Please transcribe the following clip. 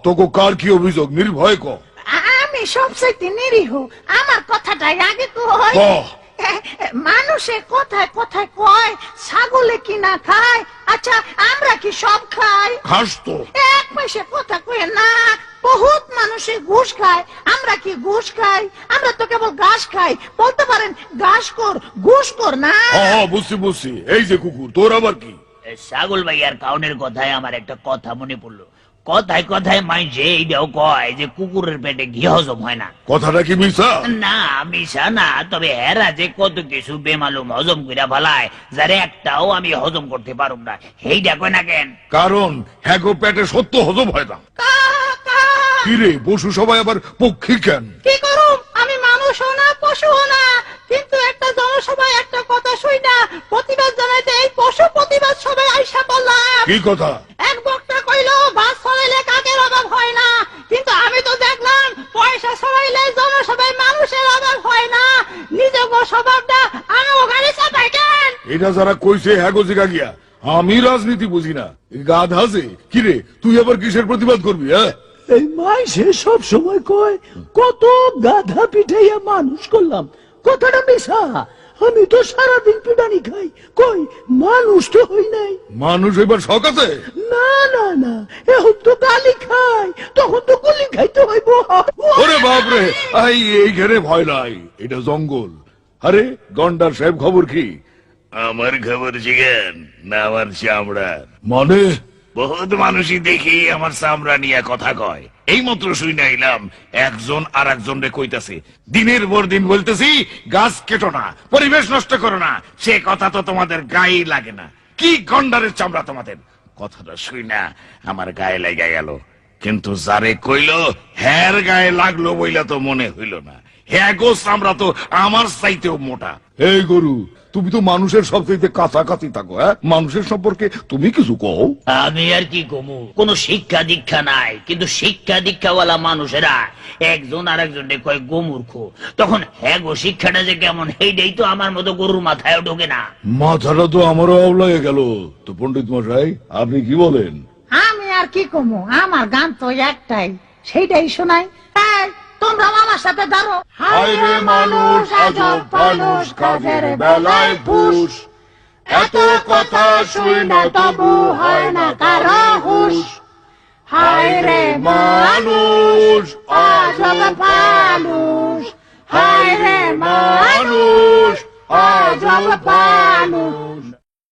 তোকে কার কি অভিযোগ? নির্ভয় ক। আমি সবচাইতে নিরীহ, আমার কথাটাই আগে কই। মানুষে কথায় কথায় কয় ছাগলে কি না খায়, আচ্ছা আমরা কি সব খাই? খাস তো। এক পয়সা কথা কয়ে না, বহুত মানুষে ঘুষ খায়, আমরা কি ঘুষ খাই? আমরা তো কেবল ঘাস খাই, বলতে পারেন ঘাস কর ঘুষ কর না। বুঝছি। এই যে কুকুর, তোর আবার কি? ছাগল ভাইয়ার কাউনের কথায় আমার একটা কথা মনে পড়লো। কথায় কথায় মাইছে এইটাও কয় যে কুকুরের পেটে ঘি হজম হয় না। কথাটা কি মিছা? না মিশা না, তবে হেরা যে কত কিছু বেমালুম হজম কইরা ফেলায়, যারে একটাও আমি হজম করতে পারুম না, এইটা কয় না কেন? কারণ হ্যাগো পেটে সত্য হজম হয় না। কিরে পশু সবাই আবার পক্ষী কেন? কি করুম, আমি মানুষও না পশুও না, কিন্তু একটা জনসভায় একটা কথা শুই না প্রতিবাদ জানাইতে এই পশু প্রতিবাদ সবাই আইসা বললাম। কি কথা? এক বক্তা কইলো বাস ছড়াইলে কাকের অভাব হয় না, কিন্তু আমি তো দেখলাম পয়সা ছড়াইলে জনসভায় মানুষের অভাব হয় না। নিজের স্বভাবটা আমি ওখানে চাপাই কেন? এটা যারা কইছে হ্যাগো জিগা গিয়া। আমি রাজনীতি বুঝি না, গাধা যে। কিরে তুই আবার কিসের প্রতিবাদ করবি? এই মাইসে সব সময় কয় কত গাধা পিঠাইয়া মানুষ করলাম, কথাটা মিশা। আমি তো সারাদিন পিটানি খাই, কই মানুষ তো হই নাই। মানুষ এবার শখ আছে? না না না, এখন তো গালি খাই, তখন তো গুলি খাইতে হইব। ওরে বাপরে, এইখানে ভয় নাই, এটা জঙ্গল। আরে গন্ডার সাহেব খবর কি? আমার খবর জিজ্ঞেন না আমার চামড়ার। মানে বহুত মানুষই দেখি আমার চামড়া নিয়ে কথা কয়। এই মাত্র শুই নাইলাম একজন আর একজন রে কইতাছে, দিনের পর দিন বলতেছি গাছ কেটো না, পরিবেশ নষ্ট করো না, সে কথা তো তোমাদের গায়ে লাগে না। কি গন্ডারের চামড়া তোমাদের! কথাটা শুই না আমার গায়ে লেগে গেল, কিন্তু যারে কইল হ্যার গায়ে লাগলো বইলা তো মনে হইল না। হ্যাঁ গো, চামড়া তো আমার চাইতেও মোটা। এই গরু, তুমি তো মানুষের সবচেয়ে কাছাকাছি থাকো। মানুষের সম্পর্কে তুমি কিছু কও। আমি আর কি কমু, কোন শিক্ষা দীক্ষা নাই, কিন্তু শিক্ষা দীক্ষাওয়ালা মানুষেরা একজন আর একজনকে কয় গোমূর্খ। তখন হ্যাঁ গো, শিক্ষাটা যে কেমন এইটাই তো আমার মতো গরুর মাথায় ঢোকে না। মাথাটা তো আমারও আওলায় গেল। তো পণ্ডিত মশাই, আপনি কি বলেন? আমি আর কি কমু, আমার গান তো একটাই, সেইটাই শোনাই। তোমরা আমার সাথে ধরো। হায় রে মানুষ, আজব মানুষ, কাজের বেলায় ফুস। এত কথা শুই না তবু হয় না কারো হুশ। হায় রে মানুষ, আজব মানুষ। হায় রে মানুষ, আজব মানুষ।